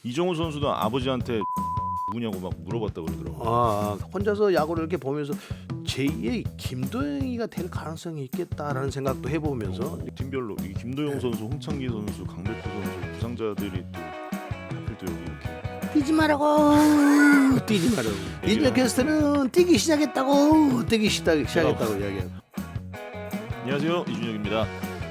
이정우 선수도 아버지한테 누구냐고 막 물어봤다 그러더라고. 혼자서 야구를 이렇게 보면서 제2의 김도영이가 될 가능성이 있겠다라는 생각도 해보면서 팀별로 이 김도영 선수, 홍창기 선수, 강백호 선수 부상자들이 또 하필 또 여기 이렇게 뛰지 말라고 뛰지 말라고 이제 게스트는 뛰기 시작했다고 시작했다고 이야기하고. 안녕하세요, 이준혁입니다.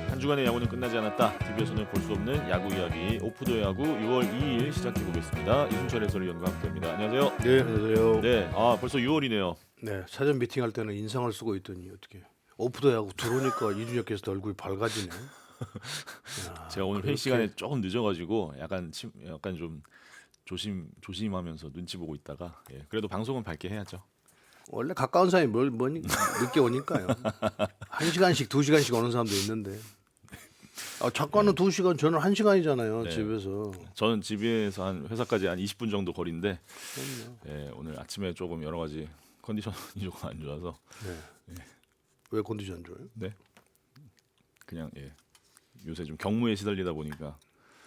한 주간의 야구는 끝나지 않았다. TV에서는 볼 수 없는 야구 이야기 오프더 야구 6월 2일 시작해 보겠습니다. 이순철 해설위원과 함께합니다. 안녕하세요. 네, 안녕하세요. 네, 벌써 6월이네요. 네, 사전 미팅할 때는 인상을 쓰고 있더니 어떻게 오프더야구 들어오니까 이준혁 게스트 얼굴이 밝아지네. 제가 오늘 회의 시간에 조금 늦어가지고 약간 좀 조심하면서 눈치 보고 있다가 그래도 방송은 밝게 해야죠. 원래 가까운 사람이 뭐니 늦게 오니까요. 1시간씩 2시간씩 오는 사람도 있는데. 작가는 2시간, 저는 1시간이잖아요. 네. 집에서. 저는 집에서 한 회사까지 한 20분 정도 거리인데 그럼요. 오늘 아침에 조금 여러 가지 컨디션이 조금 안 좋아서 왜 컨디션 좋아요? 네, 그냥 요새 좀 경무에 시달리다 보니까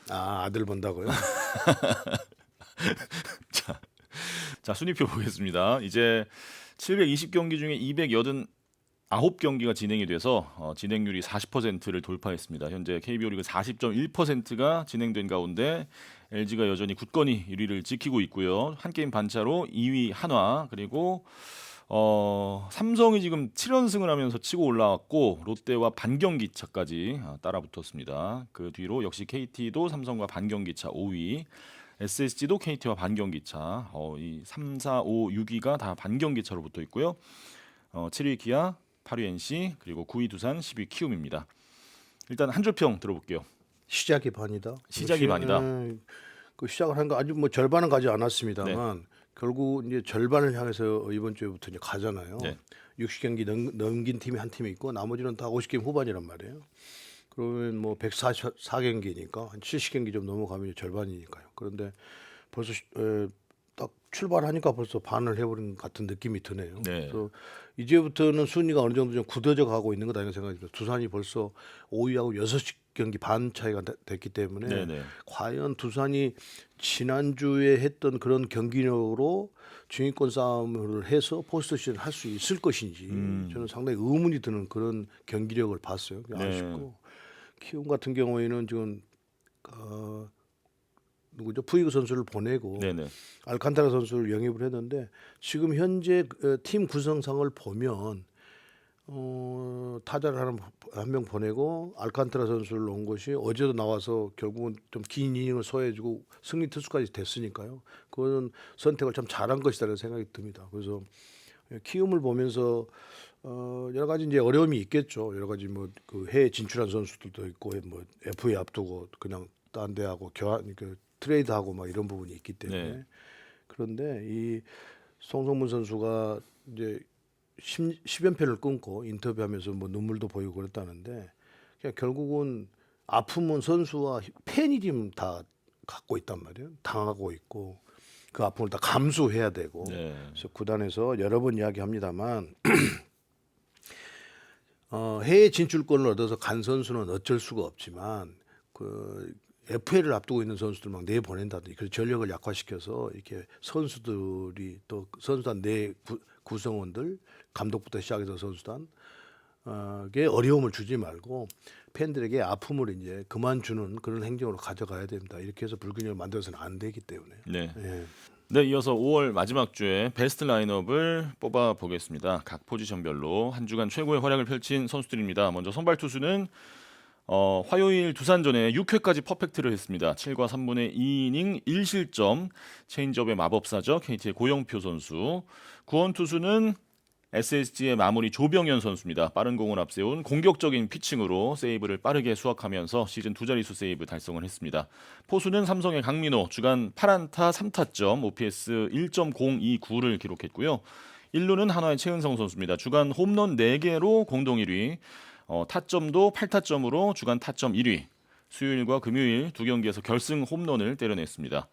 아들 본다고요? 자 순위표 보겠습니다. 이제 720경기 중에 289경기가 진행이 돼서 진행률이 40%를 돌파했습니다. 현재 KBO 리그 40.1%가 진행된 가운데 LG가 여전히 굳건히 1위를 지키고 있고요. 한 게임 반차로 2위 한화, 그리고 삼성이 지금 7연승을 하면서 치고 올라왔고 롯데와 반경기 차까지 따라붙었습니다. 그 뒤로 역시 KT도 삼성과 반경기 차 5위, SSG도 KT와 반경기 차, 이 3, 4, 5, 6위가 다 반경기 차로 붙어 있고요. 7위 기아, 8위 NC, 그리고 9위 두산, 10위 키움입니다. 일단 한 줄평 들어볼게요. 시작이 반이다. 시작이 반이다. 그 시작을 한 거 아직 뭐 절반은 가지 않았습니다만 결국 이제 절반을 향해서 이번 주부터 이제 가잖아요. 네. 60경기 넘긴 팀이 한 팀이 있고 나머지는 다 50경기 후반이란 말이에요. 그러면 뭐 144경기니까 한 70경기 좀 넘어가면 절반이니까요. 그런데 벌써 딱 출발하니까 벌써 반을 해버린 것 같은 느낌이 드네요. 네. 그래서 이제부터는 순위가 어느 정도 좀 굳어져 가고 있는 거다 이런 생각이 들어요. 두산이 벌써 5위하고 6경기 반 차이가 됐기 때문에 네네. 과연 두산이 지난주에 했던 그런 경기력으로 중위권 싸움을 해서 포스트시즌 할 수 있을 것인지 저는 상당히 의문이 드는 그런 경기력을 봤어요. 네. 아쉽고 키움 같은 경우에는 지금 누구죠? 푸이그 선수를 보내고 네네. 알칸타라 선수를 영입을 했는데 지금 현재 팀 구성상을 보면 타자를 한 명 보내고 알칸타라 선수를 놓은 것이 어제도 나와서 결국은 좀 긴 이닝을 소화해주고 승리 투수까지 됐으니까요. 그거는 선택을 참 잘한 것이라는 생각이 듭니다. 그래서 키움을 보면서 여러 가지 이제 어려움이 있겠죠. 여러 가지 뭐 그 해외 진출한 선수들도 있고 뭐 FA 앞두고 그냥 딴 데하고 교환 트레이드하고 막 이런 부분이 있기 때문에 네. 그런데 이 송성문 선수가 이제 10연패를 끊고 인터뷰하면서 뭐 눈물도 보이고 그랬다는데 그냥 결국은 아픔은 선수와 팬이 지금 다 갖고 있단 말이에요. 당하고 있고 그 아픔을 다 감수해야 되고 네. 그래서 구단에서 여러 번 이야기합니다만 해외 진출권을 얻어서 간 선수는 어쩔 수가 없지만 그 FA를 앞두고 있는 선수들 막 내보낸다든지 그 전력을 약화시켜서 이렇게 선수들이 또 선수단 내 구성원들 감독부터 시작해서 선수단 게 어려움을 주지 말고 팬들에게 아픔을 이제 그만 주는 그런 행정으로 가져가야 됩니다. 이렇게 해서 불균형을 만들어서는 안 되기 때문에. 네. 예. 네, 이어서 5월 마지막 주에 베스트 라인업을 뽑아 보겠습니다. 각 포지션별로 한 주간 최고의 활약을 펼친 선수들입니다. 먼저 선발 투수는 화요일 두산전에 6회까지 퍼펙트를 했습니다. 7과 3분의 2이닝 1실점, 체인지업의 마법사죠. KT의 고영표 선수. 구원 투수는 SSG의 마무리 조병현 선수입니다. 빠른 공을 앞세운 공격적인 피칭으로 세이브를 빠르게 수확하면서 시즌 2자릿수 세이브 달성을 했습니다. 포수는 삼성의 강민호, 주간 8안타 3타점, OPS 1.029를 기록했고요. 1루는 한화의 최은성 선수입니다. 주간 홈런 4개로 공동 1위, 타점도 8타점으로 주간 타점 1위, 수요일과 금요일 두 경기에서 결승 홈런을 때려냈습니다.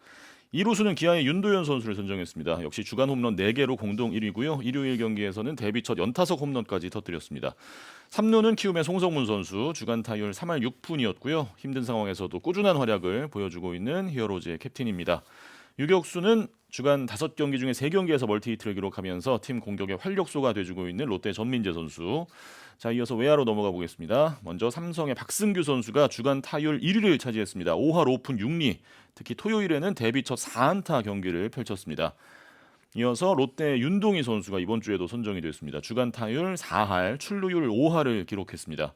2루수는 기아의 윤도현 선수를 선정했습니다. 역시 주간 홈런 4개로 공동 1위고요. 일요일 경기에서는 데뷔 첫 연타석 홈런까지 터뜨렸습니다. 3루는 키움의 송성문 선수, 주간 타율 3할 6푼이었고요. 힘든 상황에서도 꾸준한 활약을 보여주고 있는 히어로즈의 캡틴입니다. 유격수는 주간 5경기 중에 3경기에서 멀티히트를 기록하면서 팀 공격의 활력소가 돼주고 있는 롯데 전민재 선수. 자, 이어서 외야로 넘어가 보겠습니다. 먼저 삼성의 박승규 선수가 주간 타율 1위를 차지했습니다. 5할 5푼 6리. 특히 토요일에는 데뷔 첫 4안타 경기를 펼쳤습니다. 이어서 롯데 윤동희 선수가 이번 주에도 선정이 됐습니다. 주간 타율 4할, 출루율 5할을 기록했습니다.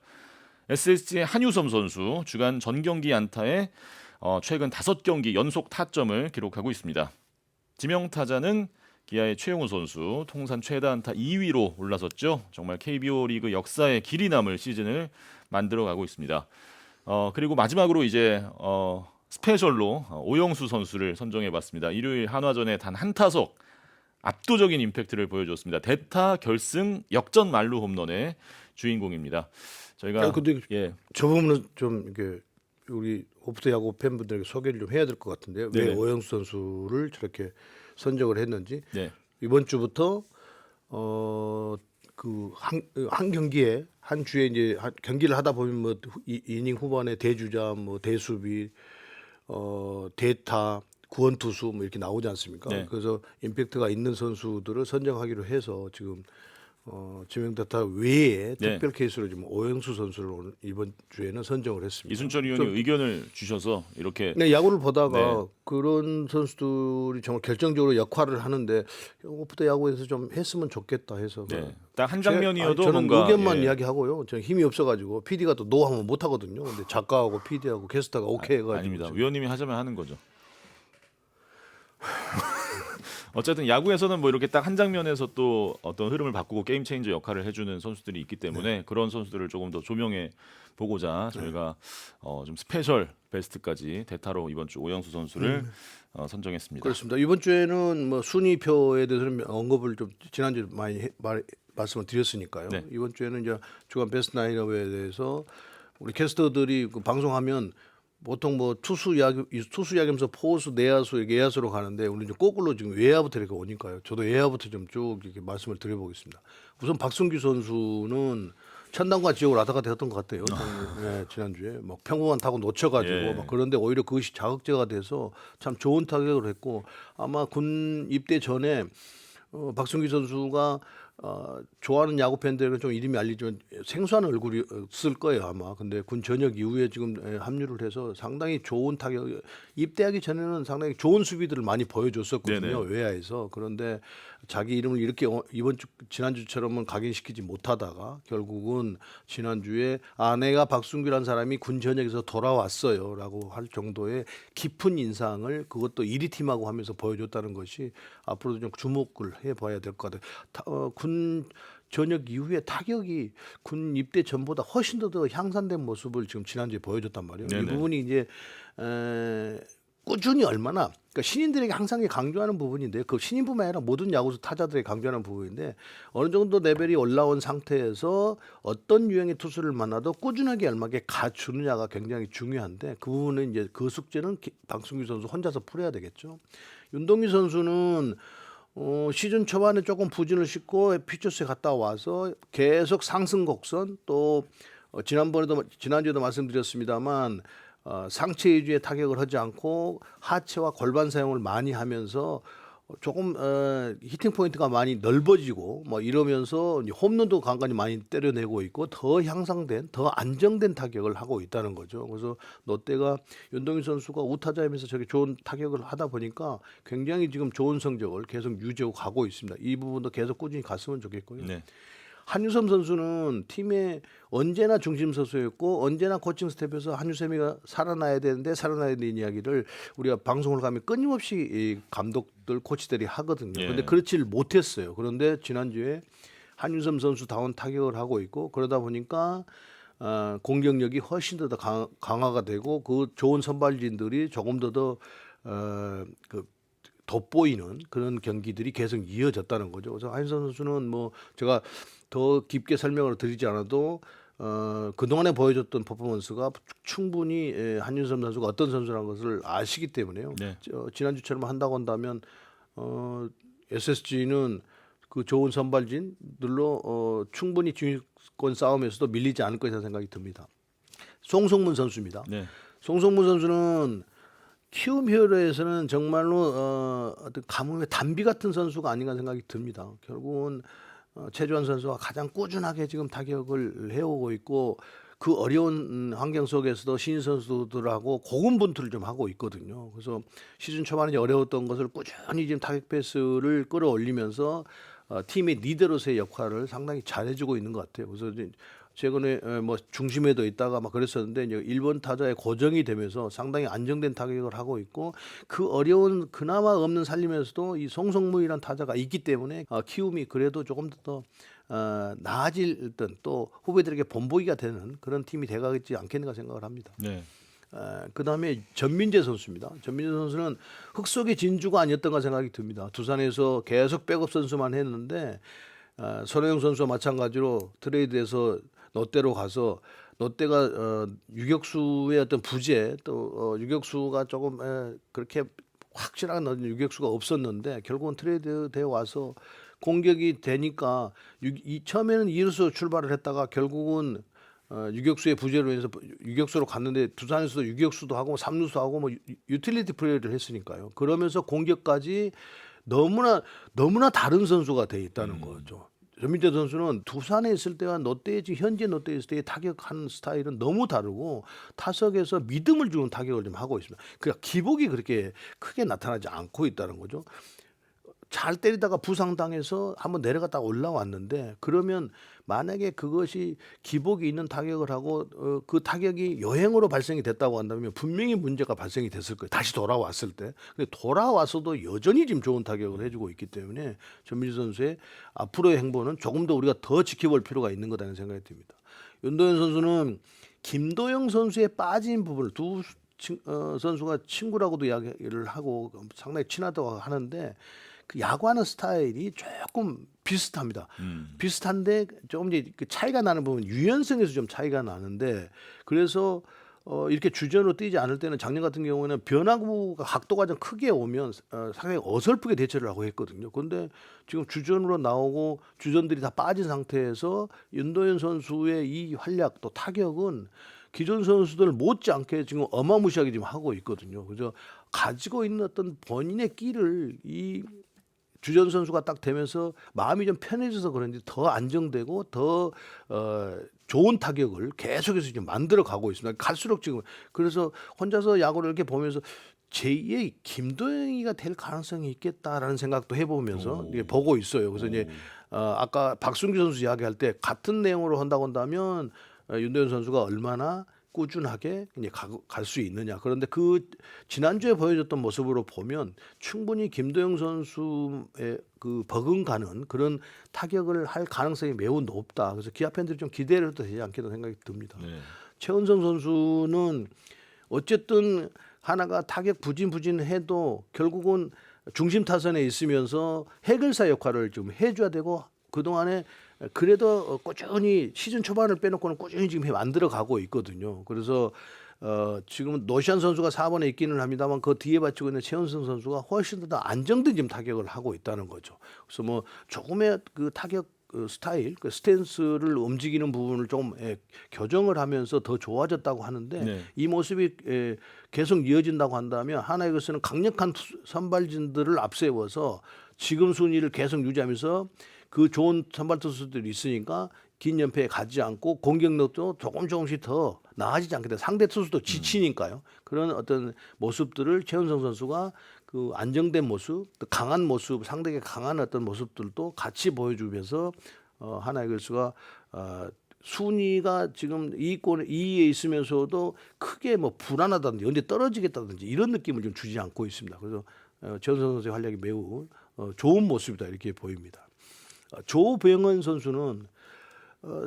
SSG의 한유섬 선수 주간 전경기 안타에 최근 5경기 연속 타점을 기록하고 있습니다. 지명타자는 기아의 최용우 선수, 통산 최다 안타 2위로 올라섰죠. 정말 KBO 리그 역사의 길이 남을 시즌을 만들어가고 있습니다. 그리고 마지막으로 이제 스페셜로 오영수 선수를 선정해봤습니다. 일요일 한화전에 단 한 타석 압도적인 임팩트를 보여줬습니다. 대타 결승 역전 만루 홈런의 주인공입니다. 저희가 근데 예, 저 부분은 좀 이렇게 우리 오프더 야구 팬분들에게 소개를 좀 해야 될 것 같은데요. 왜 네네. 오영수 선수를 저렇게 선정을 했는지. 네, 이번 주부터 그 한 경기에 한 주에 이제 경기를 하다 보면 뭐 이닝 후반에 대주자, 뭐 대수비, 대타, 구원투수 뭐 이렇게 나오지 않습니까? 네. 그래서 임팩트가 있는 선수들을 선정하기로 해서 지금 지명타타 외에 네. 특별 케이스로 지금 오영수 선수를 오늘 이번 주에는 선정을 했습니다. 이순철 의원이 의견을 주셔서 이렇게 네, 야구를 보다가 네. 그런 선수들이 정말 결정적으로 역할을 하는데 오프더 야구에서 좀 했으면 좋겠다 해서 네, 딱 한 장면이어도 저는 뭔가 의견만 예. 이야기하고요. 저는 힘이 없어가지고 PD가 또 노하면 못 하거든요. 근데 작가하고 PD하고 게스트가 오케이 해가지고 아닙니다. 지금. 위원님이 하자면 하는 거죠. 어쨌든 야구에서는 뭐 이렇게 딱 한 장면에서 또 어떤 흐름을 바꾸고 게임 체인저 역할을 해주는 선수들이 있기 때문에 그런 선수들을 조금 더 조명해 보고자 저희가 좀 스페셜 베스트까지 대타로 이번 주 오영수 선수를 선정했습니다. 그렇습니다. 이번 주에는 뭐 순위표에 대해서는 언급을 좀 지난주에 많이 말씀을 드렸으니까요. 네. 이번 주에는 이제 주간 베스트 나인업에 대해서 우리 캐스터들이 그 방송하면 보통 뭐 투수 이야기하면서 포수, 내야수, 외야수로 가는데 우리 좀 거꾸로 지금 외야부터 이렇게 오니까요. 저도 외야부터 좀 쭉 이렇게 말씀을 드려보겠습니다. 우선 박승규 선수는 천당과 지옥을 왔다 갔다 했던 것 같아요. 네, 지난주에 막 평범한 타고 놓쳐가지고 예. 막 그런데 오히려 그것이 자극제가 돼서 참 좋은 타격을 했고 아마 군 입대 전에 박승규 선수가 좋아하는 야구 팬들은 좀 이름이 알리지만 생소한 얼굴이었을 거예요 아마. 근데 군 전역 이후에 지금 합류를 해서 상당히 좋은 타격. 입대하기 전에는 상당히 좋은 수비들을 많이 보여줬었거든요. 네네. 외야에서. 그런데 자기 이름을 이렇게 지난주처럼은 각인시키지 못하다가 결국은 지난주에 내가 박승규라는 사람이 군 전역에서 돌아왔어요라고 할 정도의 깊은 인상을 그것도 1위 팀하고 하면서 보여줬다는 것이 앞으로도 좀 주목을 해봐야 될 것 같아요. 군 전역 이후에 타격이 군 입대 전보다 훨씬 더 향상된 모습을 지금 지난주에 보여줬단 말이에요. 네네. 이 부분이 이제 꾸준히 얼마나 그러니까 신인들에게 항상 강조하는 부분인데 그 신인뿐만 아니라 모든 야구수 타자들에게 강조하는 부분인데 어느 정도 레벨이 올라온 상태에서 어떤 유형의 투수를 만나도 꾸준하게 얼마게 가주느냐가 굉장히 중요한데 그 부분은 이제 그 숙제는 박승규 선수 혼자서 풀어야 되겠죠. 윤동희 선수는 시즌 초반에 조금 부진을 싣고 피처스에 갔다 와서 계속 상승 곡선 또 지난주에도 말씀드렸습니다만 상체 위주의 타격을 하지 않고 하체와 골반 사용을 많이 하면서 조금 히팅 포인트가 많이 넓어지고 뭐 이러면서 이제 홈런도 간간히 많이 때려내고 있고 더 향상된 더 안정된 타격을 하고 있다는 거죠. 그래서 롯데가 윤동희 선수가 우타자이면서 저게 좋은 타격을 하다 보니까 굉장히 지금 좋은 성적을 계속 유지하고 가고 있습니다. 이 부분도 계속 꾸준히 갔으면 좋겠고요. 네. 한유섬 선수는 팀의 언제나 중심 선수였고 언제나 코칭 스텝에서 한유섬이가 살아나야 되는데 살아나야 되는 이야기를 우리가 방송을 가면 끊임없이 이 감독들 코치들이 하거든요. 예. 그런데 그렇지를 못했어요. 그런데 지난주에 한유섬 선수다운 타격을 하고 있고 그러다 보니까 공격력이 훨씬 더 강화가 되고 그 좋은 선발진들이 조금 더 돋보이는 그런 경기들이 계속 이어졌다는 거죠. 그래서 한유섬 선수는 뭐 제가 더 깊게 설명을 드리지 않아도 그동안에 보여줬던 퍼포먼스가 충분히 한윤섬 선수가 어떤 선수라는 것을 아시기 때문에요. 네. 지난주처럼 한다고 한다면 SSG는 그 좋은 선발진들로 충분히 중위권 싸움에서도 밀리지 않을 것이라 생각이 듭니다. 송성문 선수입니다. 네. 송성문 선수는 키움 히어로에서는 정말로 어떤 가뭄의 단비 같은 선수가 아닌가 생각이 듭니다. 결국은 최주환 선수가 가장 꾸준하게 지금 타격을 해오고 있고 그 어려운 환경 속에서도 신인 선수들하고 고군분투를 좀 하고 있거든요. 그래서 시즌 초반에 어려웠던 것을 꾸준히 지금 타격 페이스를 끌어올리면서 팀의 리더로서의 역할을 상당히 잘해주고 있는 것 같아요. 그래서 이제 최근에 뭐 중심에도 있다가 막 그랬었는데 이제 일본 타자에 고정이 되면서 상당히 안정된 타격을 하고 있고 그 어려운 그나마 없는 살림에서도 이 송성무이란 타자가 있기 때문에 키움이 그래도 조금 더 나아질 듯 또 후배들에게 본보기가 되는 그런 팀이 돼가지 않겠는가 생각을 합니다. 네. 그다음에 전민재 선수입니다. 전민재 선수는 흙 속의 진주가 아니었던가 생각이 듭니다. 두산에서 계속 백업 선수만 했는데 손호영 선수와 마찬가지로 트레이드해서 롯데로 가서 롯데가 유격수의 어떤 부재 또 유격수가 조금 그렇게 확실한 유격수가 없었는데 결국은 트레이드 되어 와서 공격이 되니까 처음에는 2루수 출발을 했다가 결국은 유격수의 부재로 인해서 유격수로 갔는데 두산에서도 유격수도 하고 3루수 하고 뭐 유틸리티 플레이를 했으니까요. 그러면서 공격까지 너무나 다른 선수가 돼 있다는 거죠. 전민재 선수는 두산에 있을 때와 현재 롯데에 있을 때의 타격하는 스타일은 너무 다르고 타석에서 믿음을 주는 타격을 좀 하고 있습니다. 그러니까 기복이 그렇게 크게 나타나지 않고 있다는 거죠. 잘 때리다가 부상당해서 한번 내려갔다가 올라왔는데 그러면 만약에 그것이 기복이 있는 타격을 하고 그 타격이 여행으로 발생이 됐다고 한다면 분명히 문제가 발생이 됐을 거예요. 다시 돌아왔을 때. 근데 돌아와서도 여전히 지금 좋은 타격을 해주고 있기 때문에 전민재 선수의 앞으로의 행보는 조금 더 우리가 더 지켜볼 필요가 있는 거라는 생각이 듭니다. 윤도현 선수는 김도영 선수의 빠진 부분을 선수가 친구라고도 이야기를 하고 상당히 친하다고 하는데 그 야구하는 스타일이 조금 비슷합니다. 비슷한데 조금 이제 그 차이가 나는 부분 유연성에서 좀 차이가 나는데 그래서 이렇게 주전으로 뛰지 않을 때는 작년 같은 경우에는 변화구가 각도가 좀 크게 오면 상당히 어설프게 대처를 하고 했거든요. 그런데 지금 주전으로 나오고 주전들이 다 빠진 상태에서 윤도현 선수의 이 활약 또 타격은 기존 선수들 못지않게 지금 어마무시하게 지금 하고 있거든요. 그래서 가지고 있는 어떤 본인의 끼를 이 주전 선수가 딱 되면서 마음이 좀 편해져서 그런지 더 안정되고 더 좋은 타격을 계속해서 지금 만들어 가고 있습니다. 갈수록 지금 그래서 혼자서 야구를 이렇게 보면서 제2의 김도영이가 될 가능성이 있겠다라는 생각도 해보면서 이게 보고 있어요. 그래서 이제 아까 박순규 선수 이야기할 때 같은 내용으로 한다고 한다면 윤도현 선수가 얼마나 꾸준하게 이제 갈 수 있느냐. 그런데 그 지난주에 보여줬던 모습으로 보면 충분히 김도영 선수의 그 버금가는 그런 타격을 할 가능성이 매우 높다. 그래서 기아 팬들이 좀 기대를 해도 되지 않겠다 생각이 듭니다. 네. 최은성 선수는 어쨌든 하나가 타격 부진해도 결국은 중심 타선에 있으면서 해결사 역할을 좀 해줘야 되고 그동안에 그래도 꾸준히 시즌 초반을 빼놓고는 꾸준히 지금 만들어 가고 있거든요. 그래서 지금 노시안 선수가 4번에 있기는 합니다만 그 뒤에 받치고 있는 최은성 선수가 훨씬 더 안정된 지금 타격을 하고 있다는 거죠. 그래서 뭐 조금의 그 타격 스타일, 그 스탠스를 움직이는 부분을 조금 교정을 하면서 더 좋아졌다고 하는데 네. 이 모습이 계속 이어진다고 한다면 하나이글스는 강력한 선발진들을 앞세워서 지금 순위를 계속 유지하면서 그 좋은 선발 투수들이 있으니까 긴 연패에 가지 않고 공격력도 조금씩 더 나아지지 않게 돼. 상대 투수도 지치니까요. 그런 어떤 모습들을 최은성 선수가 그 안정된 모습, 또 강한 모습, 상대에게 강한 어떤 모습들도 같이 보여주면서 하나이글스가 순위가 지금 2위에 있으면서도 크게 뭐 불안하다든지 언제 떨어지겠다든지 이런 느낌을 좀 주지 않고 있습니다. 그래서 최은성 선수의 활약이 매우 좋은 모습이다 이렇게 보입니다. 조병헌 선수는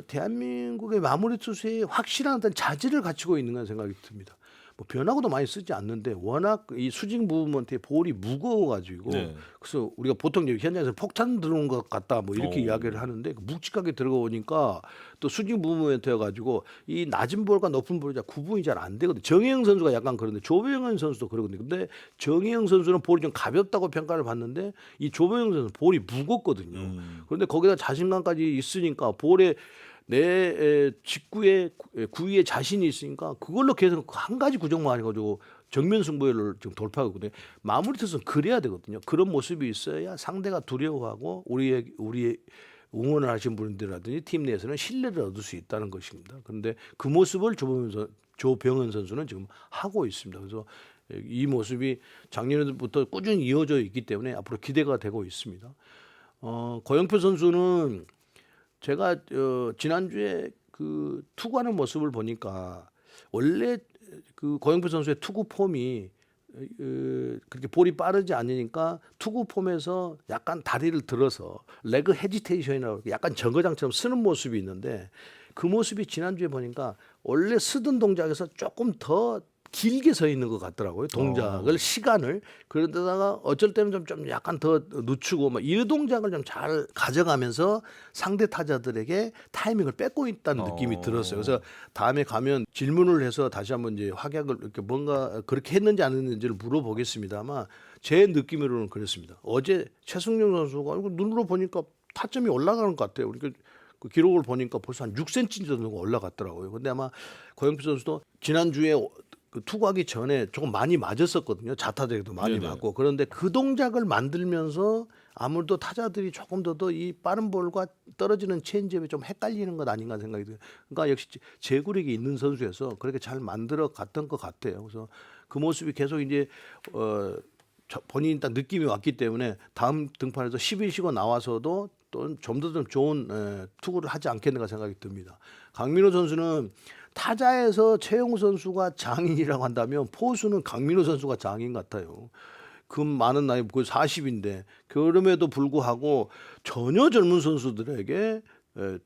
대한민국의 마무리 투수의 확실한 어떤 자질을 갖추고 있는 건 생각이 듭니다. 뭐 변화구도 많이 쓰지 않는데 워낙 이 수직 무브먼트의 볼이 무거워가지고 네. 그래서 우리가 보통 이제 현장에서 폭탄 들어온 것 같다 뭐 이렇게 오. 이야기를 하는데 묵직하게 들어오니까 또 수직 무브먼트여가지고 이 낮은 볼과 높은 볼이 구분이 잘 안 되거든요. 정혜영 선수가 약간 그런데 조병현 선수도 그러거든요. 근데 정혜영 선수는 볼이 좀 가볍다고 평가를 받는데 이 조병현 선수는 볼이 무겁거든요. 그런데 거기다 자신감까지 있으니까 볼에 내 직구에 구위에 자신이 있으니까 그걸로 계속 한 가지 구정만 해가지고 정면 승부를 지금 돌파하거든요. 마무리 투수는 그래야 되거든요. 그런 모습이 있어야 상대가 두려워하고 우리의 응원을 하신 분들이라든지 팀 내에서는 신뢰를 얻을 수 있다는 것입니다. 그런데 그 모습을 조병헌 선수는 지금 하고 있습니다. 그래서 이 모습이 작년부터 꾸준히 이어져 있기 때문에 앞으로 기대가 되고 있습니다. 고영표 선수는 제가 지난주에 그 투구하는 모습을 보니까 원래 그 고영표 선수의 투구 폼이 그렇게 볼이 빠르지 않으니까 투구 폼에서 약간 다리를 들어서 레그 헤지테이션이라고 약간 정거장처럼 쓰는 모습이 있는데 그 모습이 지난주에 보니까 원래 쓰던 동작에서 조금 더 길게 서 있는 것 같더라고요. 동작을 시간을 그러다가 어쩔 때는 좀 약간 더 늦추고 막 이 동작을 좀 잘 가져가면서 상대 타자들에게 타이밍을 뺏고 있다는 느낌이 들었어요. 그래서 다음에 가면 질문을 해서 다시 한번 이제 확약을 이렇게 뭔가 그렇게 했는지 안 했는지를 물어보겠습니다만 제 느낌으로는 그렇습니다. 어제 최승용 선수가 눈으로 보니까 타점이 올라가는 것 같아요. 그러니까 그 기록을 보니까 벌써 한 6cm 정도가 올라갔더라고요. 근데 아마 고영표 선수도 지난주에 그 투구하기 전에 조금 많이 맞았었거든요. 자타적에도 많이 네네. 맞고. 그런데 그 동작을 만들면서 아무래도 타자들이 조금 더 이 빠른 볼과 떨어지는 체인지업이 좀 헷갈리는 것 아닌가 생각이 들어요. 그러니까 역시 제구력이 있는 선수여서 그렇게 잘 만들어 갔던 것 같아요. 그래서 그 모습이 계속 이제 본인이 딱 느낌이 왔기 때문에 다음 등판에서 10일 쉬고 나와서도 또 좀 더 좋은 투구를 하지 않겠는가 생각이 듭니다. 강민호 선수는 타자에서 최용우 선수가 장인이라고 한다면 포수는 강민호 선수가 장인 같아요. 그 많은 나이 그 40인데 그럼에도 불구하고 전혀 젊은 선수들에게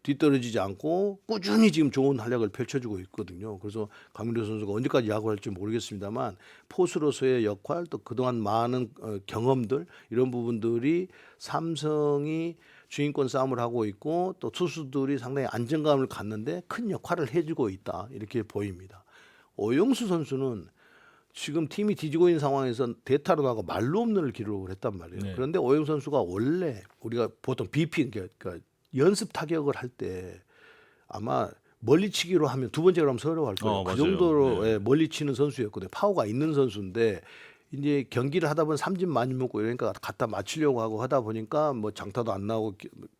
뒤떨어지지 않고 꾸준히 지금 좋은 활약을 펼쳐주고 있거든요. 그래서 강민호 선수가 언제까지 야구할지 모르겠습니다만 포수로서의 역할 또 그동안 많은 경험들 이런 부분들이 삼성이 주인권 싸움을 하고 있고 또 투수들이 상당히 안정감을 갖는데 큰 역할을 해주고 있다 이렇게 보입니다. 오영수 선수는 지금 팀이 뒤지고 있는 상황에서 대타로 나고 말로 없는을 기록을 했단 말이에요. 네. 그런데 오영수 선수가 원래 우리가 보통 BP 그러니까 연습 타격을 할 때 아마 멀리치기로 하면 두 번째로 하면 서러워할 거예요. 그 맞아요. 정도로 네. 멀리 치는 선수였거든요. 파워가 있는 선수인데 이제 경기를 하다 보면 삼진 많이 먹고 이러니까 갖다 맞추려고 하고 하다 보니까 뭐 장타도 안 나오고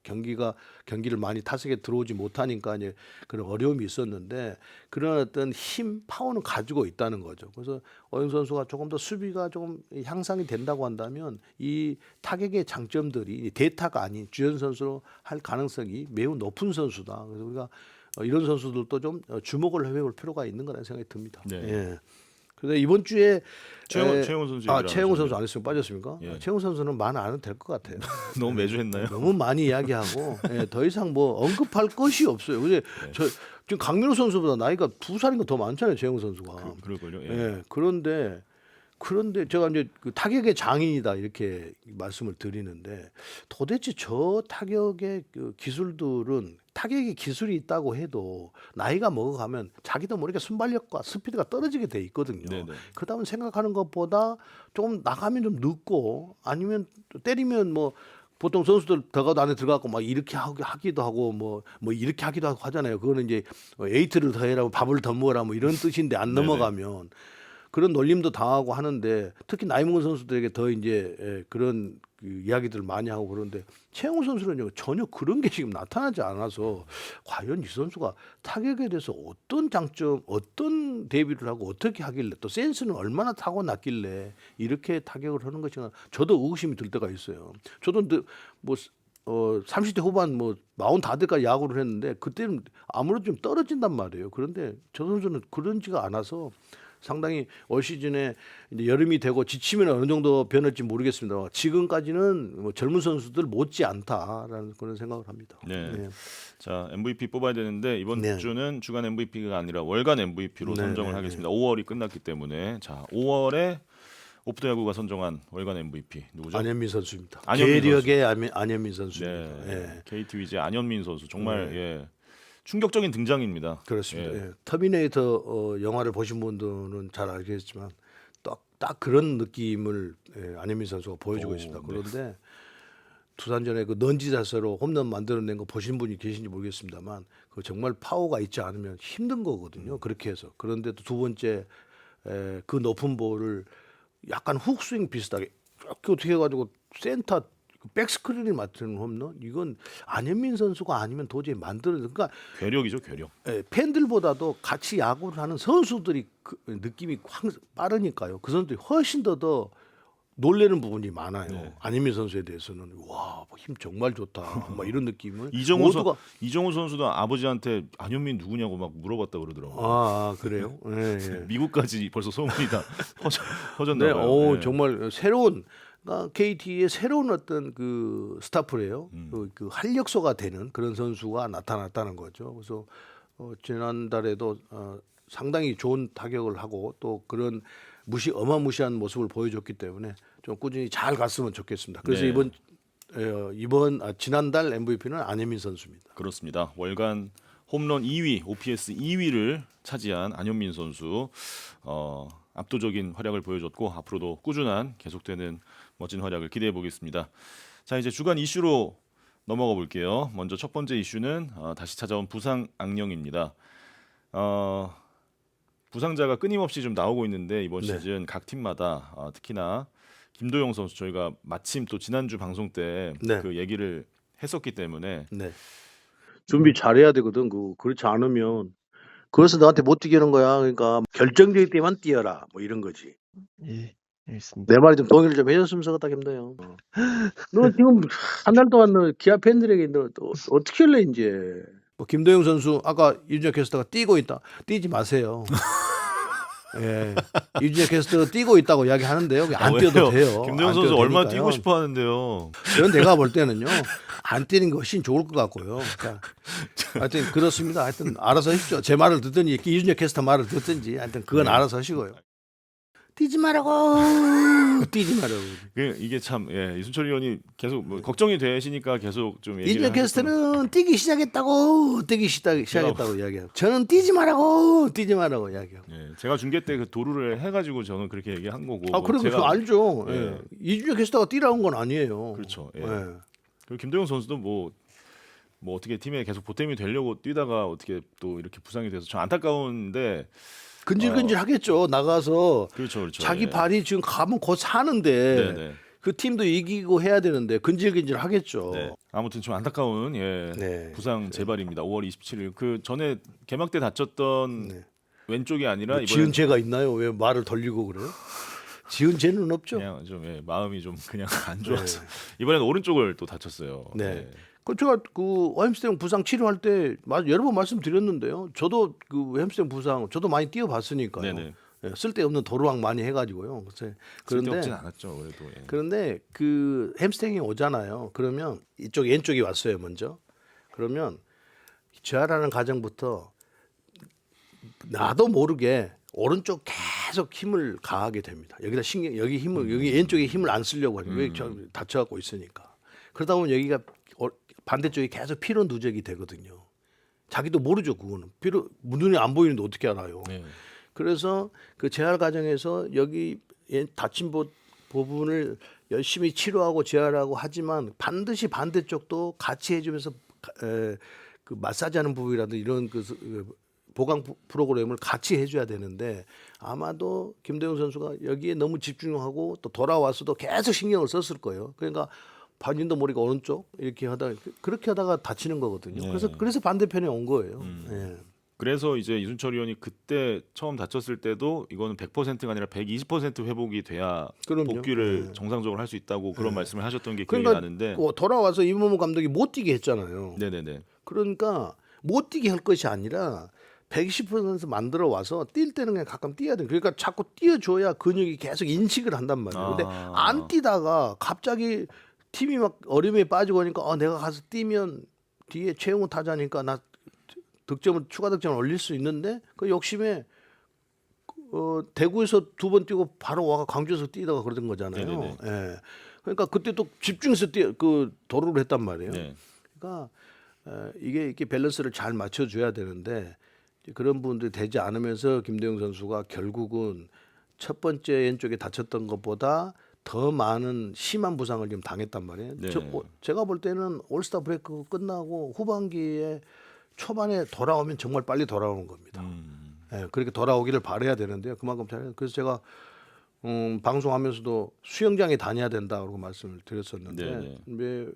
경기를 많이 타석에 들어오지 못하니까 이제 그런 어려움이 있었는데 그런 어떤 힘, 파워는 가지고 있다는 거죠. 그래서 어영 선수가 조금 더 수비가 조금 향상이 된다고 한다면 이 타격의 장점들이 대타가 아닌 주연 선수로 할 가능성이 매우 높은 선수다. 그래서 우리가 이런 선수들도 좀 주목을 해볼 필요가 있는 거라는 생각이 듭니다. 네. 예. 그래서 이번 주에 최용우 선수 얘기를 안 최용우 선수 하셨네요. 안 했으면 빠졌습니까? 예. 최용우 선수는 말 안 해도 될 것 같아요. 너무 매주 했나요? 너무 많이 이야기하고 더 이상 뭐 언급할 것이 없어요. 근데 저 지금 강민호 선수보다 나이가 2살인가 더 많잖아요, 최용우 선수가. 그럴걸요. 예. 예. 그런데 제가 이제 그 타격의 장인이다 이렇게 말씀을 드리는데 도대체 저 타격의 그 기술들은 타격의 기술이 있다고 해도 나이가 먹어가면 자기도 모르게 순발력과 스피드가 떨어지게 돼 있거든요. 네네. 그다음에 생각하는 것보다 조금 나가면 좀 늦고 아니면 또 때리면 뭐 보통 선수들 더가도 안에 들어가고 막 이렇게 하기도 하고 뭐 이렇게 하기도 하고 하잖아요. 그거는 이제 에이트를 더해라고 밥을 더 먹어라 뭐 이런 뜻인데 안 네네. 넘어가면 그런 놀림도 당하고 하는데 특히 나이 먹은 선수들에게 더 이제 그런 그 이야기들을 많이 하고 그러는데 최영우 선수는 전혀 그런 게 지금 나타나지 않아서 과연 이 선수가 타격에 대해서 어떤 장점, 어떤 대비를 하고 어떻게 하길래 또 센스는 얼마나 타고났길래 이렇게 타격을 하는 것인가 저도 의구심이 들 때가 있어요. 저도 뭐 30대 후반 뭐 40 다 돼까지 야구를 했는데 그때는 아무래도 좀 떨어진단 말이에요. 그런데 저 선수는 그런지가 않아서 상당히 올 시즌에 이제 여름이 되고 지치면 어느 정도 변할지 모르겠습니다. 지금까지는 뭐 젊은 선수들 못지 않다라는 그런 생각을 합니다. 네. 네. 자, MVP 뽑아야 되는데 이번 네. 주는 주간 MVP가 아니라 월간 MVP로 네, 선정을 네, 하겠습니다. 5월이 끝났기 때문에 자, 5월에 오프더 야구가 선정한 월간 MVP 누구죠? 안현민 선수입니다. 안현민 계력의 안현민 선수입니다. 네. 예. KT 위즈 안현민 선수 정말 네. 예. 충격적인 등장입니다. 그렇습니다. 예. 예. 터미네이터 영화를 보신 분들은 잘 알겠지만 딱 그런 느낌을 안현민 선수가 보여주고 오, 있습니다. 네. 그런데 두산전에 그 넌지 자세로 홈런 만들어낸 거 보신 분이 계신지 모르겠습니다만 그 정말 파워가 있지 않으면 힘든 거거든요. 그렇게 해서 그런데도 두 번째 그 높은 볼을 약간 훅스윙 비슷하게 이렇게 어떻게 해가지고 센터 백스크린을 맞추는 홈런 이건 안현민 선수가 아니면 도저히 그러니까 괴력이죠, 괴력. 팬들보다도 같이 야구를 하는 선수들이 그 느낌이 확 빠르니까요. 그 선수들이 훨씬 더 놀래는 부분이 많아요. 네. 안현민 선수에 대해서는 와, 힘 정말 좋다. 막 이런 느낌을 이정우 선수도 아버지한테 안현민 누구냐고 막 물어봤다 그러더라고요. 그래요? 예, 예. 미국까지 벌써 소문이 다 퍼졌나 네, 봐요. 예. 정말 새로운 그러니까 KT의 새로운 어떤 그 스타플이에요. 그 활력소가 되는 그런 선수가 나타났다는 거죠. 그래서 지난달에도 상당히 좋은 타격을 하고 또 그런 어마무시한 모습을 보여줬기 때문에 좀 꾸준히 잘 갔으면 좋겠습니다. 그래서 네. 지난달 MVP는 안현민 선수입니다. 그렇습니다. 월간 홈런 2위, OPS 2위를 차지한 안현민 선수 압도적인 활약을 보여줬고 앞으로도 꾸준한 계속되는 멋진 활약을 기대해 보겠습니다. 자, 이제 주간 이슈로 넘어가 볼게요. 먼저 첫 번째 이슈는 다시 찾아온 부상 악령입니다. 부상자가 끊임없이 좀 나오고 있는데 이번 네. 시즌 각 팀마다 특히나 김도영 선수 저희가 마침 또 지난주 방송 때 네. 그 얘기를 했었기 때문에 네. 준비 잘해야 되거든. 그렇지 않으면 그래서 너한테 못 뛰게 하는 거야. 그러니까 결정적일 때만 뛰어라. 뭐 이런 거지. 예, 알겠습니다. 내 말에 좀 동의를 좀 해줬으면 좋겠다, 김도영. 너 지금 한 달 동안 너 기아 팬들에게 너 어떻게 할래 이제? 김도영 선수 아까 이준혁 캐스터가 뛰고 있다. 뛰지 마세요. 예, 이준혁 캐스터가 뛰고 있다고 이야기하는데요. 안 뛰어도 돼요. 김도영 안 선수 뛰어도 얼마나 되니까요. 뛰고 싶어 하는데요. 저는 내가 볼 때는요 안 뛰는 게 훨씬 좋을 것 같고요. 그러니까 하여튼 그렇습니다. 하여튼 알아서 하십시오. 제 말을 듣든지 이준혁 캐스터 말을 듣든지 하여튼 그건 알아서 하시고요. 뛰지 말라고 뛰지 말라고. 이게 참 이순철 의원이 계속 뭐 걱정이 되시니까 계속 좀 얘기를 이준혁 캐스터는 뛰기 시작했다고 시작했다고 이야기하고 저는 뛰지 말라고 이야기하고. 제가 중계 때 그 도루를 해가지고 저는 그렇게 얘기한 거고. 그래 그 알죠. 예. 이준혁 캐스터가 뛰라는 건 아니에요. 그렇죠. 예. 예. 그리고 김도영 선수도 뭐 어떻게 팀에 계속 보탬이 되려고 뛰다가 어떻게 또 이렇게 부상이 돼서 좀 안타까운데. 근질근질 하겠죠. 나가서 그렇죠. 자기 예. 발이 지금 가면 곧 사는데 네네. 그 팀도 이기고 해야 되는데 근질근질 하겠죠. 네. 아무튼 좀 안타까운 네. 부상 재발입니다. 5월 27일 그 전에 개막 때 다쳤던 네. 왼쪽이 아니라 뭐 이번엔 지은 죄가 있나요? 왜 말을 돌리고 그래요? 지은 죄는 없죠. 그냥 좀 마음이 좀 그냥 안 좋아서 이번에는 오른쪽을 또 다쳤어요. 네. 그 제가 그 햄스트링 부상 치료할 때 여러 번 말씀드렸는데요. 저도 그 햄스트링 부상 저도 많이 뛰어봤으니까요. 네네. 쓸데없는 도루왕 많이 해가지고요. 그런데 그런데 않았죠. 그래도. 그런데 그 햄스트링이 오잖아요. 그러면 이쪽 왼쪽이 왔어요 먼저. 그러면 재활하는 과정부터 나도 모르게 오른쪽 계속 힘을 가하게 됩니다. 여기다 여기 왼쪽에 힘을 안 쓰려고 하죠. 왜 다쳐갖고 있으니까. 그러다 보면 여기가 반대쪽이 계속 피로 누적이 되거든요. 자기도 모르죠 그거는. 피로 눈이 안 보이는데 어떻게 알아요. 네. 그래서 그 재활 과정에서 여기 다친 부분을 열심히 치료하고 재활하고 하지만 반드시 반대쪽도 같이 해주면서 그 마사지하는 부위라든지 이런 그 보강 프로그램을 같이 해줘야 되는데 아마도 김도영 선수가 여기에 너무 집중하고 또 돌아와서도 계속 신경을 썼을 거예요. 그러니까 본인도 모르게 오른쪽 이렇게 그렇게 하다가 다치는 거거든요. 그래서 반대편에 온 거예요. 예. 그래서 이제 이순철 의원이 그때 처음 다쳤을 때도 이거는 100%가 아니라 120% 회복이 돼야 그럼요. 복귀를 정상적으로 할 수 있다고 그런 말씀을 하셨던 게 기억이 그러니까 나는데. 돌아와서 이범호 감독이 못 뛰게 했잖아요. 네네네. 그러니까 못 뛰게 할 것이 아니라 120% 만들어 와서 뛸 때는 그냥 가끔 뛰어야 돼. 그러니까 자꾸 뛰어줘야 근육이 계속 인식을 한단 말이에요. 근데 안 뛰다가 갑자기 팀이 막 어려움에 빠지고 하니까 내가 가서 뛰면 뒤에 최용우 타자니까 나 득점을 추가 득점을 올릴 수 있는데 그 욕심에 대구에서 2번 뛰고 바로 와가 광주에서 뛰다가 그러던 거잖아요. 네네네. 예. 그러니까 그때 또 집중해서 도루를 했단 말이에요. 네. 그러니까 이게 이렇게 밸런스를 잘 맞춰줘야 되는데 그런 부분들이 되지 않으면서 김도영 선수가 결국은 첫 번째 왼쪽에 다쳤던 것보다 더 많은 심한 부상을 좀 당했단 말이에요. 네. 제가 볼 때는 올스타 브레이크 끝나고 후반기에 초반에 돌아오면 정말 빨리 돌아오는 겁니다. 예, 그렇게 돌아오기를 바라야 되는데요. 그만큼 잘해요. 그래서 제가 방송하면서도 수영장에 다녀야 된다고 말씀을 드렸었는데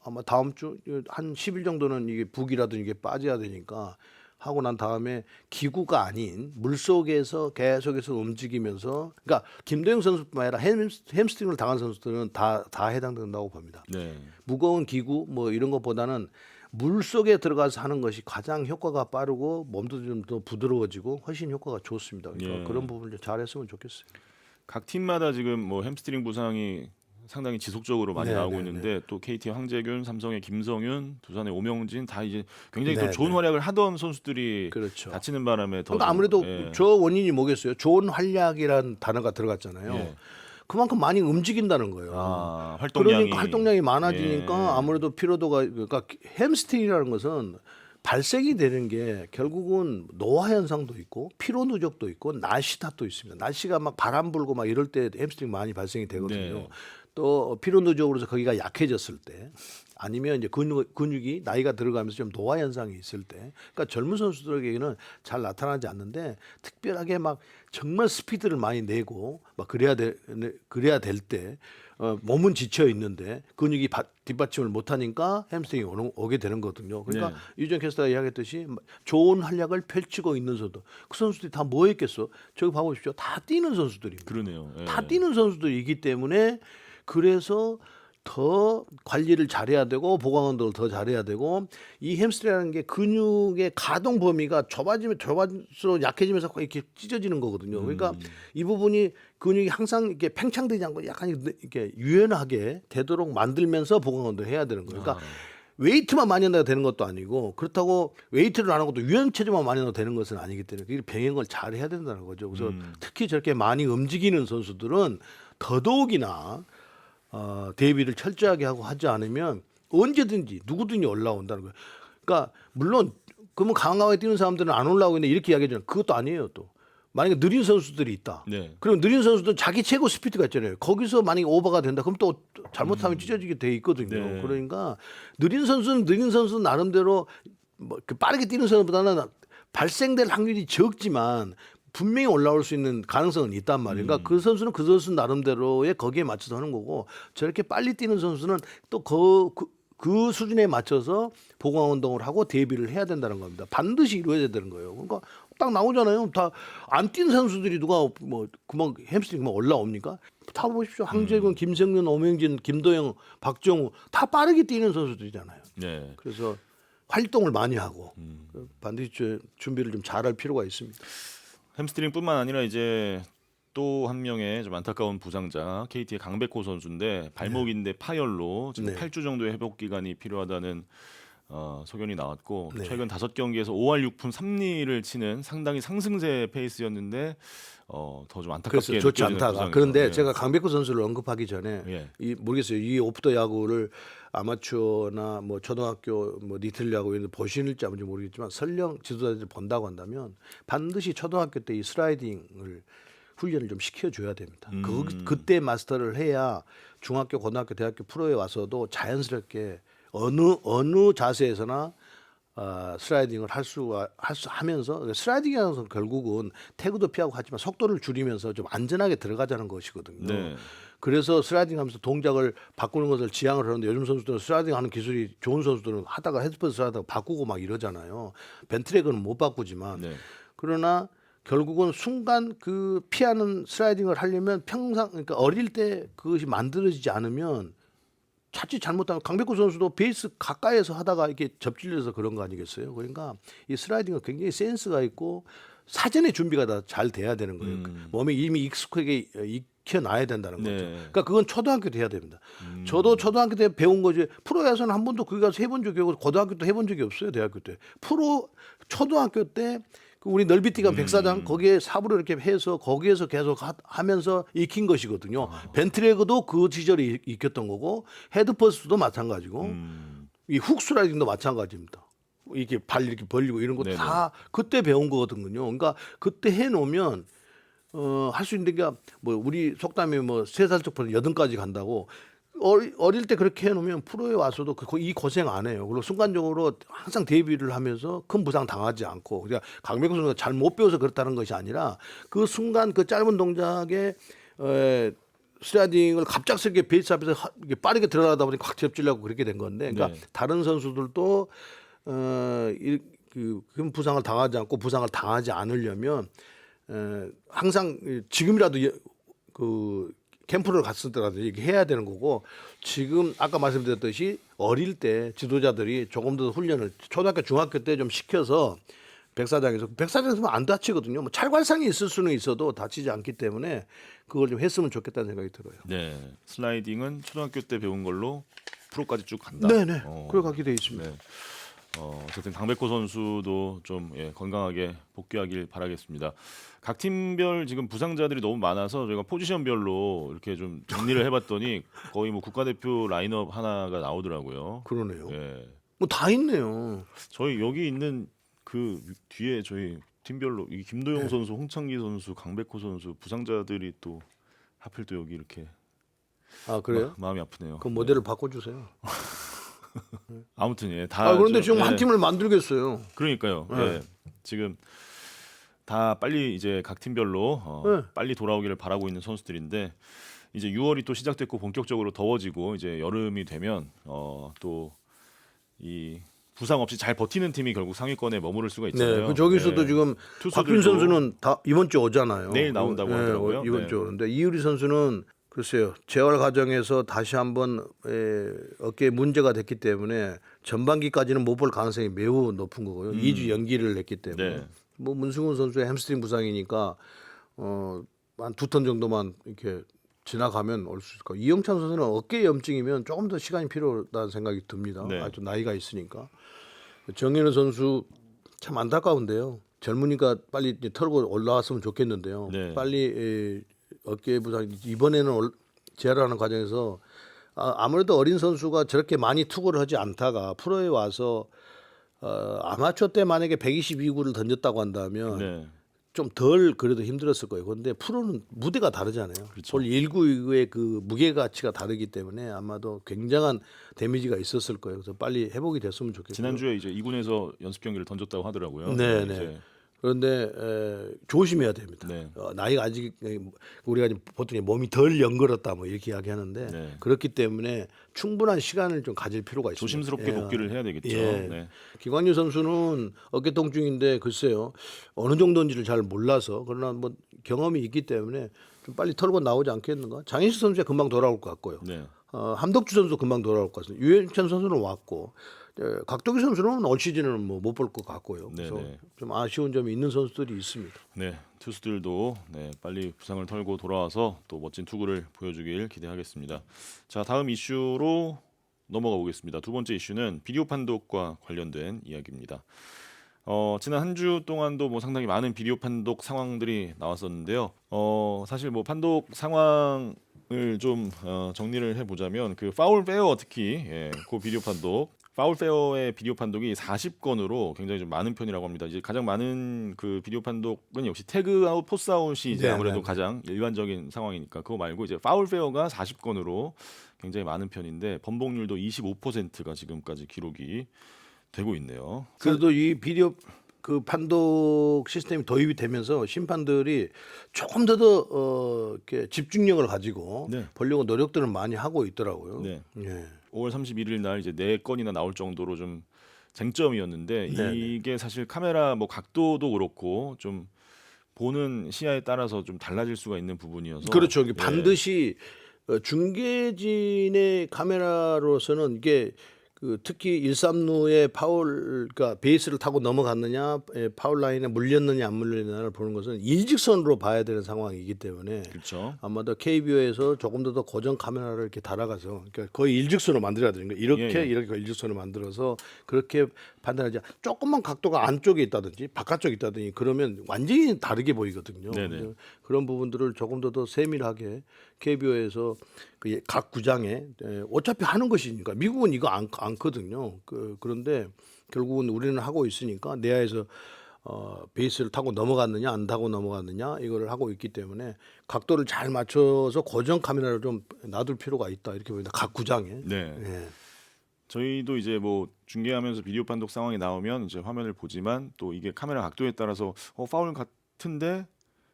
아마 다음 주 한 10일 정도는 이게 북이라든 이게 빠져야 되니까 하고 난 다음에 기구가 아닌 물속에서 계속해서 움직이면서 그러니까 김도영 선수뿐만 아니라 햄스트링을 당한 선수들은 다 해당된다고 봅니다. 네. 무거운 기구 뭐 이런 것보다는 물속에 들어가서 하는 것이 가장 효과가 빠르고 몸도 좀 더 부드러워지고 훨씬 효과가 좋습니다. 그러니까 예. 그런 부분을 좀 잘했으면 좋겠어요. 각 팀마다 지금 뭐 햄스트링 부상이 상당히 지속적으로 많이 네, 나오고 네, 있는데 또 KT 황재균, 삼성의 김성윤, 두산의 오명진 다 이제 굉장히 네, 또 좋은 네. 활약을 하던 선수들이 그렇죠. 다치는 바람에 더 그러니까 좀, 아무래도 예. 저 원인이 뭐겠어요? 좋은 활약이란 단어가 들어갔잖아요. 예. 그만큼 많이 움직인다는 거예요. 활동량이 그러니까 활동량이 많아지니까 예. 아무래도 피로도가 그러니까 햄스트링이라는 것은 발생이 되는 게 결국은 노화 현상도 있고 피로 누적도 있고 날씨 탓도 있습니다. 날씨가 막 바람 불고 막 이럴 때 햄스트링 많이 발생이 되거든요. 네. 또 피로 누적으로서 거기가 약해졌을 때 아니면 이제 근육이 나이가 들어가면서 좀 노화 현상이 있을 때 그러니까 젊은 선수들에게는 잘 나타나지 않는데 특별하게 막 정말 스피드를 많이 내고 막 그래야 될 때 몸은 지쳐 있는데 근육이 뒷받침을 못하니까 햄스트링이 오게 되는 거거든요. 그러니까 네. 유정 캐스터가 이야기했듯이 좋은 활약을 펼치고 있는 선수 그 선수들이 다 뭐 했겠어? 저기 봐보십시오. 다 뛰는 선수들입니다. 그러네요. 예. 다 뛰는 선수들이기 때문에 그래서 더 관리를 잘해야 되고 보강 운동을 더 잘해야 되고 이 햄스트링이라는 게 근육의 가동 범위가 좁아질수록 약해지면서 이렇게 찢어지는 거거든요. 그러니까 이 부분이 근육이 항상 이렇게 팽창되지 않고 약간 이렇게 유연하게 되도록 만들면서 보강 운동을 해야 되는 거예요. 그러니까 웨이트만 많이 한다고 되는 것도 아니고 그렇다고 웨이트를 안 하고 또 유연 체조만 많이 한다고 되는 것은 아니기 때문에 그 병행을 잘 해야 된다는 거죠. 그래서 특히 저렇게 많이 움직이는 선수들은 더더욱이나 대비를 철저하게 하고 하지 않으면 언제든지 누구든지 올라온다는 거예요. 그러니까 물론 그러면 강하게 뛰는 사람들은 안 올라오고 있는데 이렇게 이야기하잖아요. 그것도 아니에요. 또 만약에 느린 선수들이 있다. 네. 그럼 느린 선수들은 자기 최고 스피드가 있잖아요. 거기서 만약에 오버가 된다. 그럼 또 잘못하면 찢어지게 돼 있거든요. 네. 그러니까 느린 선수는 나름대로 뭐 빠르게 뛰는 선수보다는 발생될 확률이 적지만 분명히 올라올 수 있는 가능성은 있단 말이에요. 그러니까 그 선수는 그 선수 나름대로의 거기에 맞춰서 하는 거고 저렇게 빨리 뛰는 선수는 또 그 수준에 맞춰서 보강 운동을 하고 대비를 해야 된다는 겁니다. 반드시 이루어야 되는 거예요. 그러니까 딱 나오잖아요. 다 안 뛴 선수들이 누가 뭐 그만 햄스트링 그만 올라옵니까? 다 보십시오. 황재균, 김성윤, 오명진, 김도영, 박정우 다 빠르게 뛰는 선수들이잖아요. 네. 그래서 활동을 많이 하고 반드시 준비를 좀 잘할 필요가 있습니다. 햄스트링뿐만 아니라 이제 또 한 명의 좀 안타까운 부상자 KT의 강백호 선수인데 발목인데 파열로 지금 네. 8주 정도의 회복 기간이 필요하다는 소견이 나왔고 네. 최근 5경기에서 5할 6푼 3리를 치는 상당히 상승세 페이스였는데 더 좀 안타깝게 그래서 좋지 느껴지는 않다가 부상이죠. 그런데 예. 제가 강백호 선수를 언급하기 전에 예. 모르겠어요. 이 오프더 야구를 아마추어나 뭐 초등학교 뭐 리틀 야구 이런 데 보시는지 아닌지 모르겠지만 설령 지도자들이 본다고 한다면 반드시 초등학교 때 이 슬라이딩을 훈련을 좀 시켜줘야 됩니다. 그때 마스터를 해야 중학교, 고등학교, 대학교 프로에 와서도 자연스럽게 어느 자세에서나 슬라이딩을 하면서 슬라이딩이라는 것은 결국은 태그도 피하고 하지만 속도를 줄이면서 좀 안전하게 들어가자는 것이거든요. 네. 그래서 슬라이딩하면서 동작을 바꾸는 것을 지향을 하는데 요즘 선수들은 슬라이딩하는 기술이 좋은 선수들은 하다가 헤드스펀 슬라이딩 바꾸고 막 이러잖아요. 벤트레그는 못 바꾸지만 네. 그러나 결국은 순간 그 피하는 슬라이딩을 하려면 평상 그러니까 어릴 때 그것이 만들어지지 않으면 자칫 잘못하면 강백호 선수도 베이스 가까이에서 하다가 이렇게 접질려서 그런 거 아니겠어요? 그러니까 이 슬라이딩은 굉장히 센스가 있고 사전에 준비가 다 잘 돼야 되는 거예요. 몸에 이미 익숙하게 익혀놔야 된다는 거죠. 네. 그러니까 그건 초등학교 때 해야 됩니다. 저도 초등학교 때 배운 거지 프로에서는 한 번도 거기 가서 해본 적이 없고 고등학교 때 해본 적이 없어요. 대학교 때. 프로 초등학교 때 그 우리 넓이뛰기 백사장 거기에 삽으로 이렇게 해서 거기에서 계속 하면서 익힌 것이거든요. 벤트레그도 그 시절에 익혔던 거고 헤드퍼스트도 마찬가지고 이 훅 슬라이딩도 마찬가지입니다. 이렇게 발 이렇게 벌리고 이런 거 네네. 다 그때 배운 거거든요. 그러니까 그때 해놓으면 할 수 있는 게 뭐 우리 속담에 뭐 3살 쪽부터 8까지 간다고 어릴 때 그렇게 해놓으면 프로에 와서도 이 고생 안 해요. 그리고 순간적으로 항상 대비를 하면서 큰 부상 당하지 않고 그러니까 강백호 선수가 잘 못 배워서 그렇다는 것이 아니라 그 순간 그 짧은 동작에 슬라이딩을 갑작스럽게 베이스 앞에서 이게 빠르게 들어가다 보니 확 접질려고 그렇게 된 건데 그러니까 네. 다른 선수들도 큰 부상을 당하지 않고 부상을 당하지 않으려면 항상 지금이라도 그 캠프를 갔을 때라도 이렇게 해야 되는 거고 지금 아까 말씀드렸듯이 어릴 때 지도자들이 조금 더 훈련을 초등학교 중학교 때 좀 시켜서 백사장에서 안 다치거든요. 뭐 찰관상이 있을 수는 있어도 다치지 않기 때문에 그걸 좀 했으면 좋겠다는 생각이 들어요. 네. 슬라이딩은 초등학교 때 배운 걸로 프로까지 쭉 간다. 네네. 그래가게 돼 있습니다. 네. 어쨌든 강백호 선수도 좀 건강하게 복귀하길 바라겠습니다. 각 팀별 지금 부상자들이 너무 많아서 저희가 포지션별로 이렇게 좀 정리를 해봤더니 거의 뭐 국가대표 라인업 하나가 나오더라고요. 그러네요. 예. 뭐 다 있네요. 저희 여기 있는 그 뒤에 저희 팀별로 이 김도영 네. 선수, 홍창기 선수, 강백호 선수 부상자들이 또 하필 또 여기 이렇게 아 그래요? 마음이 아프네요. 그 모델을 바꿔주세요. 아무튼 다. 그런데 지금 예. 한 팀을 만들겠어요. 그러니까요. 네. 예. 지금 다 빨리 이제 각 팀별로 네. 빨리 돌아오기를 바라고 있는 선수들인데 이제 6월이 또 시작됐고 본격적으로 더워지고 이제 여름이 되면 또 이 부상 없이 잘 버티는 팀이 결국 상위권에 머무를 수가 있잖아요. 네, 그 저기서도 예. 지금 투수들도 박균 선수는 다 이번 주 오잖아요. 내일 나온다고 하더라고요. 이번 네. 주 오는데 이유리 선수는 글쎄요 재활 과정에서 다시 한번 어깨에 문제가 됐기 때문에 전반기까지는 못 볼 가능성이 매우 높은 거고요. 2주 연기를 냈기 때문에 네. 뭐 문승훈 선수의 햄스트링 부상이니까 한 2턴 정도만 이렇게 지나가면 올 수 있을 거예요. 이영찬 선수는 어깨 염증이면 조금 더 시간이 필요하다는 생각이 듭니다. 네. 아주 나이가 있으니까. 정현우 선수 참 안타까운데요. 젊으니까 빨리 이제 털고 올라왔으면 좋겠는데요. 네. 빨리 어깨 부상 이번에는 재활하는 과정에서 아무래도 어린 선수가 저렇게 많이 투구를 하지 않다가 프로에 와서 아마추어 때 만약에 122구를 던졌다고 한다면 네. 좀 덜 그래도 힘들었을 거예요. 그런데 프로는 무대가 다르잖아요. 그렇죠. 볼 1구의 그 무게 가치가 다르기 때문에 아마도 굉장한 데미지가 있었을 거예요. 그래서 빨리 회복이 됐으면 좋겠고요. 지난주에 이제 2군에서 연습 경기를 던졌다고 하더라고요. 네, 이제 네. 그런데 조심해야 됩니다. 네. 나이가 아직 우리가 보통 몸이 덜 연걸었다 뭐 이렇게 이야기하는데 네. 그렇기 때문에 충분한 시간을 좀 가질 필요가 있습니다. 조심스럽게 예. 복귀를 해야 되겠죠. 예. 네. 김광규 선수는 어깨 통증인데 글쎄요 어느 정도인지를 잘 몰라서 그러나 뭐 경험이 있기 때문에 좀 빨리 털고 나오지 않겠는가? 장인식 선수가 금방 돌아올 것 같고요. 네. 함덕주 선수 금방 돌아올 것 같습니다. 유현찬 선수는 왔고 각도기 선수는 올 시즌은 뭐 못 볼 것 같고요. 그래서 네네. 좀 아쉬운 점이 있는 선수들이 있습니다. 네, 투수들도 빨리 부상을 털고 돌아와서 또 멋진 투구를 보여주길 기대하겠습니다. 자, 다음 이슈로 넘어가 보겠습니다. 두 번째 이슈는 비디오 판독과 관련된 이야기입니다. 지난 한 주 동안도 뭐 상당히 많은 비디오 판독 상황들이 나왔었는데요. 사실 뭐 판독 상황을 좀 정리를 해보자면 그 파울 페어 특히 그 비디오 판독. 파울 페어의 비디오 판독이 40건으로 굉장히 좀 많은 편이라고 합니다. 이제 가장 많은 그 비디오 판독은 역시 태그아웃, 포스아웃이 이제 네, 아무래도 네. 가장 일반적인 상황이니까 그거 말고 이제 파울 페어가 40건으로 굉장히 많은 편인데 번복률도 25%가 지금까지 기록이 되고 있네요. 그래도 이 비디오 그 판독 시스템이 도입이 되면서 심판들이 조금 더 이렇게 집중력을 가지고 네. 보려고 노력들을 많이 하고 있더라고요. 네. 예. 5월 31일 날 이제 4건이나 나올 정도로 좀 쟁점이었는데 네네. 이게 사실 카메라 뭐 각도도 그렇고 좀 보는 시야에 따라서 좀 달라질 수가 있는 부분이어서 그렇죠. 이게 예. 반드시 중계진의 카메라로서는 이게 특히 1-3루의 파울, 그러니까 베이스를 타고 넘어갔느냐, 파울 라인에 물렸느냐 안 물렸느냐를 보는 것은 일직선으로 봐야 되는 상황이기 때문에 그렇죠. 아마도 KBO에서 조금 더 고정 카메라를 이렇게 달아가서 그러니까 거의 일직선으로 만들어야 되는 거예요. 이렇게 예, 예. 이렇게 일직선을 만들어서 그렇게 판단하지. 조금만 각도가 안쪽에 있다든지 바깥쪽에 있다든지 그러면 완전히 다르게 보이거든요. 네네. 그런 부분들을 조금 더 세밀하게 KBO에서 각 구장에 어차피 하는 것이니까 미국은 이거 않거든요. 그런데 결국은 우리는 하고 있으니까 내야에서 베이스를 타고 넘어갔느냐 안 타고 넘어갔느냐 이거를 하고 있기 때문에 각도를 잘 맞춰서 고정 카메라를 좀 놔둘 필요가 있다 이렇게 보입니다. 각 구장에. 네. 예. 저희도 이제 뭐 중계하면서 비디오 판독 상황이 나오면 이제 화면을 보지만 또 이게 카메라 각도에 따라서 파울 같은데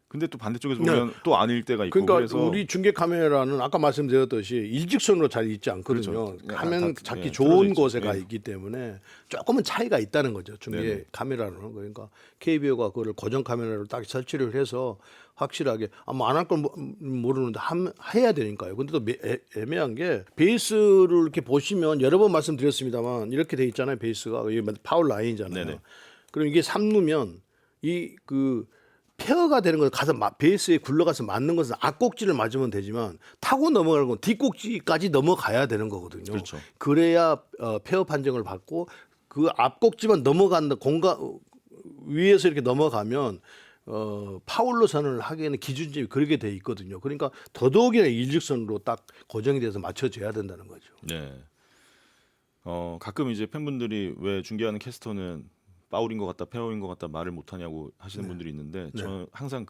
근데 또 반대쪽에서 보면 또 아닐 때가 있고 그러니까 그래서 우리 중계 카메라는 아까 말씀드렸듯이 일직선으로 잘 있지 않거든요. 그렇죠. 화면 다- 잡기 예, 좋은 틀어져 있죠. 곳에 가 예. 있기 때문에 조금은 차이가 있다는 거죠. 중계 네네. 카메라는. 그러니까 KBO가 그거를 고정 카메라로 딱 설치를 해서 확실하게 뭐 안 할 건 모르는데 해야 되니까요. 근데 또 애매한 게 베이스를 이렇게 보시면 여러 번 말씀드렸습니다만 이렇게 돼 있잖아요. 베이스가 이게 파울 라인이잖아요. 네네. 그럼 이게 3루면 이 페어가 되는 건 가서 베이스에 굴러가서 맞는 것은 앞꼭지를 맞으면 되지만 타고 넘어가는 건 뒷꼭지까지 넘어가야 되는 거거든요. 그렇죠. 그래야 페어 판정을 받고 그 앞꼭지만 넘어간다 공간 위에서 이렇게 넘어가면 파울로 선언을 하기에는 기준점이 그렇게 돼 있거든요. 그러니까 더더욱이나 일직선으로 딱 고정이 돼서 맞춰져야 된다는 거죠. 네. 가끔 이제 팬분들이 왜 중계하는 캐스터는 파울인 것 같다, 페어인 것 같다 말을 못 하냐고 하시는 분들이 있는데 저는 항상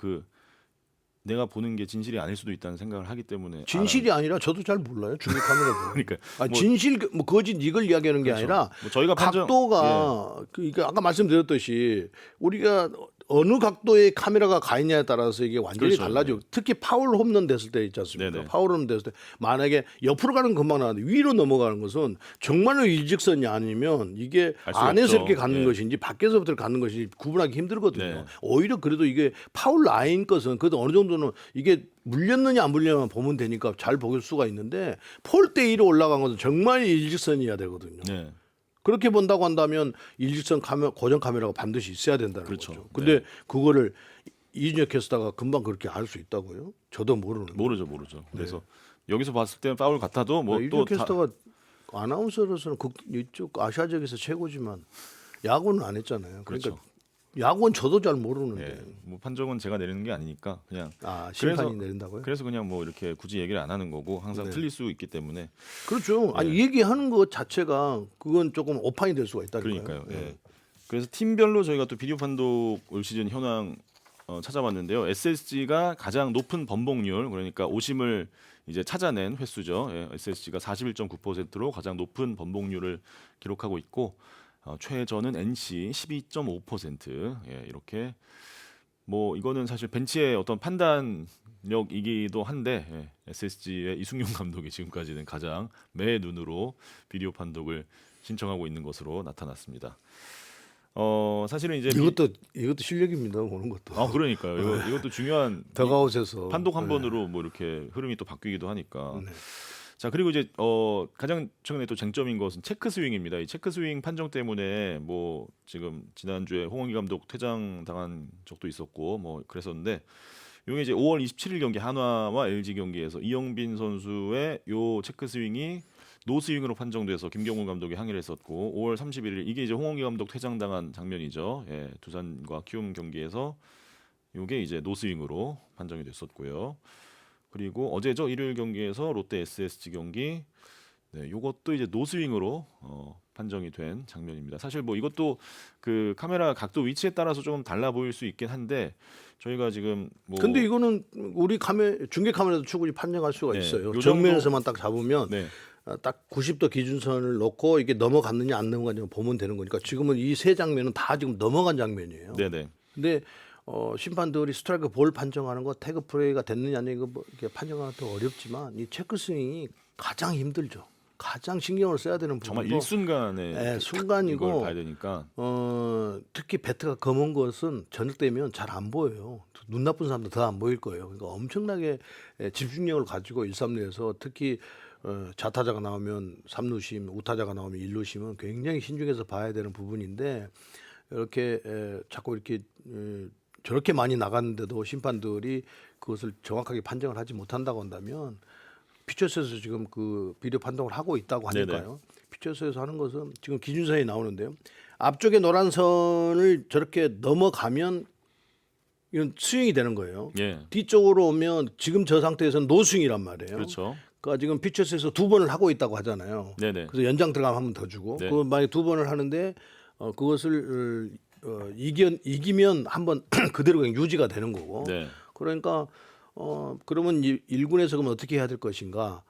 내가 보는 게 진실이 아닐 수도 있다는 생각을 하기 때문에 진실이 아니라 저도 잘 몰라요. 중계 카메라 보면. 그러니까 아, 뭐- 진실 뭐 거짓 이걸 이야기하는 게 그렇죠. 아니라 뭐 저희가 각도가 그러니까 아까 말씀드렸듯이 우리가 어느 각도의 카메라가 가 있냐에 따라서 이게 완전히 그렇죠. 달라지고 특히 파울 홈런 됐을 때 있지 않습니까? 네네. 파울 홈런 됐을 때 만약에 옆으로 가는 금방 나왔는데 위로 넘어가는 것은 정말로 일직선이 아니면 이게 알수 안에서 없죠. 이렇게 가는 예. 것인지 밖에서부터 가는 것인지 구분하기 힘들거든요. 네. 오히려 그래도 이게 파울 라인 것은 그래도 어느 정도는 이게 물렸느냐 안 물렸느냐 보면 되니까 잘 볼 수가 있는데 폴대 위로 올라간 것은 정말 일직선이어야 되거든요. 네. 그렇게 본다고 한다면 일직선 고정 카메라가 반드시 있어야 된다는 그렇죠. 거죠. 근데 네. 그거를 이준혁 캐스터가 금방 그렇게 알 수 있다고요? 저도 모르는데. 모르죠. 그래서 여기서 봤을 때 파울 같아도 뭐 이준혁 또 캐스터가 아나운서로서는 이쪽 아시아 지역에서 최고지만 야구는 안 했잖아요. 그러니까 그렇죠. 야구는 저도 잘 모르는데. 뭐 판정은 제가 내리는 게 아니니까 그냥 심판이 그래서- 내린다고요? 그래서 그냥 뭐 이렇게 굳이 얘기를 안 하는 거고 항상 틀릴 수 있기 때문에 그렇죠. 아니 얘기하는 것 자체가 그건 조금 오판이 될 수가 있다니까요. 그러니까요. 예. 그래서 팀별로 저희가 또 비디오 판독 올 시즌 현황 찾아봤는데요. SSG가 가장 높은 번복률 그러니까 오심을 이제 찾아낸 횟수죠. SSG가 41.9%로 가장 높은 번복률을 기록하고 있고 최저는 NC 12.5%. 이렇게 뭐 이거는 사실 벤치의 어떤 판단력이기도 한데 SSG의 이승용 감독이 지금까지는 가장 매 눈으로 비디오 판독을 신청하고 있는 것으로 나타났습니다. 사실은 이제 이것도 실력입니다. 보는 것도. 그러니까요. 이것도 중요한 더가웃에서 판독 한 번으로 뭐 이렇게 흐름이 또 바뀌기도 하니까. 네. 자 그리고 이제 가장 최근에 또 쟁점인 것은 체크 스윙입니다. 이 체크 스윙 판정 때문에 뭐 지금 지난주에 홍원기 감독 퇴장 당한 적도 있었고 뭐 그랬었는데 이게 이제 5월 27일 경기 한화와 LG 경기에서 이영빈 선수의 요 체크 스윙이 노스윙으로 판정돼서 김경훈 감독이 항의를 했었고 5월 31일 이게 이제 홍원기 감독 퇴장당한 장면이죠. 두산과 키움 경기에서 이게 이제 노스윙으로 판정이 됐었고요. 그리고 어제죠 일요일 경기에서 롯데 SSG 경기, 이것도 이제 노스윙으로 판정이 된 장면입니다. 사실 뭐 이것도 그 카메라 각도 위치에 따라서 조금 달라 보일 수 있긴 한데 저희가 지금 뭐 근데 이거는 우리 중계 카메라도 충분히 판정할 수가 네, 있어요. 요 정도- 정면에서만 딱 잡으면 네, 딱 90도 기준선을 놓고 이게 넘어갔느냐 안 넘어갔느냐 보면 되는 거니까 지금은 이 세 장면은 다 지금 넘어간 장면이에요. 네네. 근데 심판들이 스트라이크 볼 판정하는 거 태그 플레이가 됐느냐 아니냐 이거 뭐 이렇게 판정하는 것도 어렵지만 이 체크 스윙이 가장 힘들죠. 가장 신경을 써야 되는 정말 부분이고 일순간에 예, 이걸 순간이고 봐야 되니까. 특히 배트가 검은 것은 저녁 되면 잘 안 보여요. 눈 나쁜 사람도 더 안 보일 거예요. 그러니까 엄청나게 집중력을 가지고 1, 3루에서 특히 좌타자가 나오면 3루심, 우타자가 나오면 1루심은 굉장히 신중해서 봐야 되는 부분인데 이렇게 자꾸 이렇게 저렇게 많이 나갔는데도 심판들이 그것을 정확하게 판정을 하지 못한다고 한다면 피처스에서 지금 그 비디오 판독을 하고 있다고 하니까요. 피처스에서 하는 것은 지금 기준선이 나오는데요. 앞쪽에 노란 선을 저렇게 넘어가면 이건 스윙이 되는 거예요. 예. 뒤쪽으로 오면 지금 저 상태에서는 노스윙이란 말이에요. 그렇죠. 그러니까 지금 피처스에서 2번을 하고 있다고 하잖아요. 네네. 그래서 연장 들어가면 한 번 더 주고 네. 그 만약 2번을 하는데 그것을 이기면 한번 그대로 그냥 유지가 되는 거고. 네. 그러니까 그러면 1군에서 그럼 어떻게 해야 될 것인가?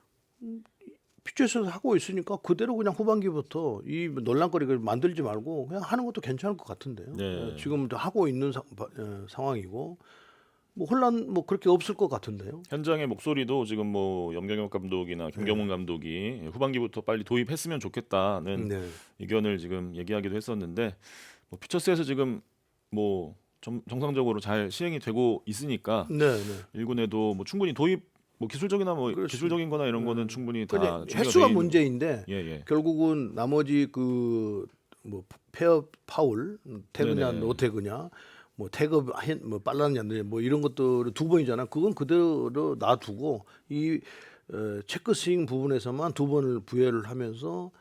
피처에서 하고 있으니까 그대로 그냥 후반기부터 이 논란거리를 만들지 말고 그냥 하는 것도 괜찮을 것 같은데요. 네. 지금 하고 있는 상황이고 뭐 혼란 뭐 그렇게 없을 것 같은데요. 현장의 목소리도 지금 뭐 염경엽 감독이나 김경문 감독이 후반기부터 빨리 도입했으면 좋겠다는 네. 의견을 지금 얘기하기도 했었는데 뭐 피처스에서 지금 뭐 정상적으로 잘 시행이 되고 있으니까 네, 네. 1군에도 뭐 충분히 도입 뭐 기술적이나 뭐 그렇습니다. 기술적인거나 이런 거는 충분히 다 근데 준비가 횟수가 돼 있는 문제인데 예, 예. 결국은 나머지 그 뭐 페어 파울 태그냐 네네. 노태그냐 뭐 태그 뭐 빨랐냐 뭐 이런 것들을 2번이잖아. 그건 그대로 놔두고 이 체크 스윙 부분에서만 2번을 부여를 하면서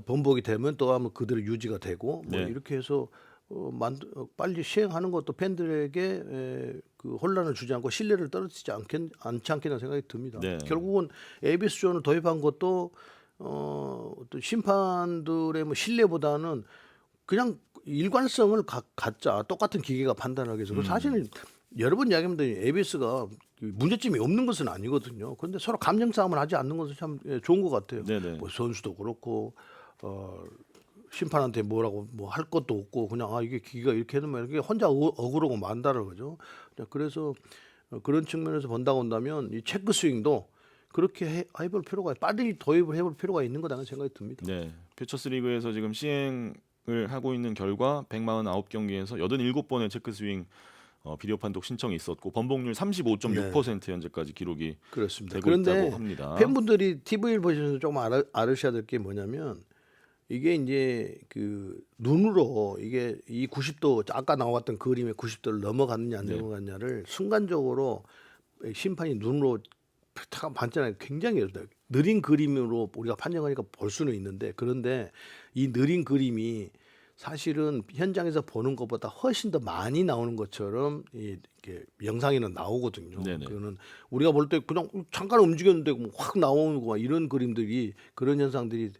번복이 되면 또 한번 그대로 유지가 되고 뭐 네. 이렇게 해서 빨리 시행하는 것도 팬들에게 그 혼란을 주지 않고 신뢰를 떨어지지 않지 않겠나 생각이 듭니다. 네. 결국은 ABS 존을 도입한 것도 또 심판들의 뭐 신뢰보다는 그냥 일관성을 갖자 똑같은 기계가 판단하기 위해서 사실은 여러 번 이야기합니다. ABS가 문제점이 없는 것은 아니거든요. 그런데 서로 감정 싸움을 하지 않는 것은 참 좋은 것 같아요. 네네. 뭐 선수도 그렇고 심판한테 뭐라고 뭐 할 것도 없고 그냥 이게 기계가 이렇게 해놓으면 이게 혼자 억울하고 만다는 거죠. 그래서 그런 측면에서 본다고 한다면 이 체크 스윙도 그렇게 해볼 필요가 빨리 도입을 해볼 필요가 있는 거라는 생각이 듭니다. 네. 퓨처스 리그에서 지금 시행을 하고 있는 결과 149경기에서 87번의 체크 스윙 비디오 판독 신청이 있었고 번복률 35.6% 현재까지 기록이 그렇습니다. 되고 그런데 있다고 합니다. 팬분들이 TV를 보시면서 조금 알으셔야 될 게 뭐냐면 이게 이제 그 눈으로 이게 이 90도 아까 나왔던 그림의 90도를 넘어갔느냐 안 네. 넘어갔냐를 순간적으로 심판이 눈으로 봤잖아요. 굉장히 느린 그림으로 우리가 판정하니까 볼 수는 있는데 그런데 이 느린 그림이 사실은 현장에서 보는 것보다 훨씬 더 많이 나오는 것처럼 이렇게 영상에는 나오거든요. 네네. 그거는 우리가 볼 때 그냥 잠깐 움직였는데 확 나오는 거 이런 그림들이 그런 현상들이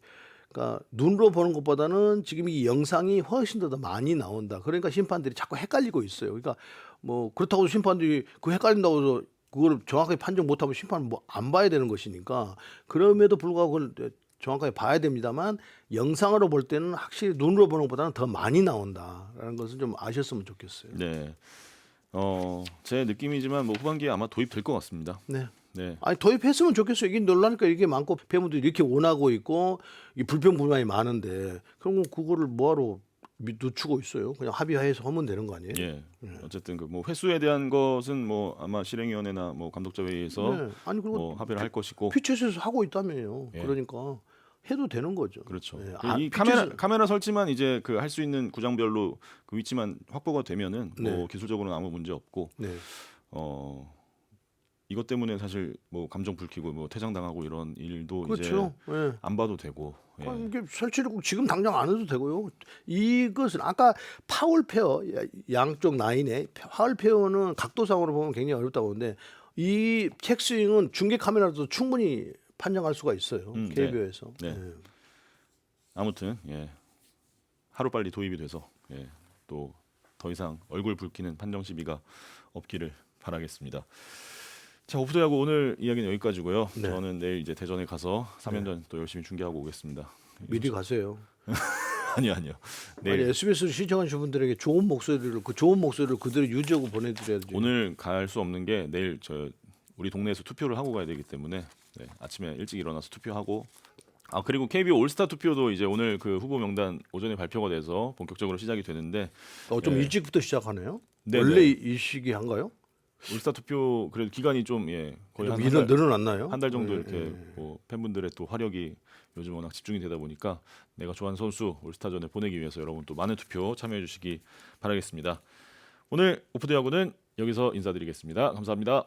그러니까 눈으로 보는 것보다는 지금 이 영상이 훨씬 더 많이 나온다. 그러니까 심판들이 자꾸 헷갈리고 있어요. 그러니까 뭐 그렇다고 심판들이 그 헷갈린다고 해서 그걸 정확하게 판정 못하면 심판은 뭐 안 봐야 되는 것이니까 그럼에도 불구하고 그걸 정확하게 봐야 됩니다만 영상으로 볼 때는 확실히 눈으로 보는 것보다는 더 많이 나온다라는 것을 좀 아셨으면 좋겠어요. 네. 제 느낌이지만 뭐 후반기에 아마 도입될 것 같습니다. 네. 네. 아니 도입했으면 좋겠어요. 이게 논란이니까 이게 많고 팬분들이 이렇게 원하고 있고 이 불평 불만이 많은데 그럼 그거를 뭐하러 늦추고 있어요. 그냥 합의해서 하면 되는 거 아니에요? 예. 어쨌든 그 뭐 횟수에 대한 것은 뭐 아마 실행위원회나 뭐 감독자 회의에서 네. 아니 그리고 뭐 합의를 할 것이고. 피처스에서 하고 있다며요. 예. 그러니까 해도 되는 거죠. 그렇죠. 예. 이 피처스- 카메라 설치만 이제 그 할 수 있는 구장별로 그 위치만 확보가 되면은 뭐 네. 기술적으로는 아무 문제 없고 네. 이것 때문에 사실 뭐 감정 불키고 뭐 퇴장당하고 이런 일도 그렇죠. 이제 예. 안 봐도 되고. 예. 이게 설치를 꼭 지금 당장 안 해도 되고요. 이것은 아까 파울 페어 양쪽 라인에 파울 페어는 각도상으로 보면 굉장히 어렵다고 하는데 이 체크스윙은 중계 카메라도 충분히 판정할 수가 있어요. 네. KBO에서. 네. 아무튼 예. 하루 빨리 도입이 돼서 예. 또 더 이상 얼굴 붉히는 판정 시비가 없기를 바라겠습니다. 자, 오프저야구 오늘 이야기는 여기까지고요. 네. 저는 내일 이제 대전에 가서 3연전 또 열심히 중계하고 오겠습니다. 미리 가세요. 아니요. 아니 내일 SBS를 시청하신 분들에게 좋은 목소리를 그대로 유지하고 보내드려야죠. 오늘 갈 수 없는 게 내일 우리 동네에서 투표를 하고 가야 되기 때문에 네, 아침에 일찍 일어나서 투표하고 아 그리고 KBO 올스타 투표도 이제 오늘 그 후보 명단 오전에 발표가 돼서 본격적으로 시작이 되는데 좀 예. 일찍부터 시작하네요. 네, 원래 네. 이 시기 한가요? 올스타 투표 그래도 기간이 좀 거의 한 밀어 늘어났나요? 한 달 정도 예, 이렇게 예. 뭐 팬분들의 또 화력이 요즘 워낙 집중이 되다 보니까 내가 좋아하는 선수 올스타전에 보내기 위해서 여러분 또 많은 투표 참여해 주시기 바라겠습니다. 오늘 오프드 야구는 여기서 인사드리겠습니다. 감사합니다.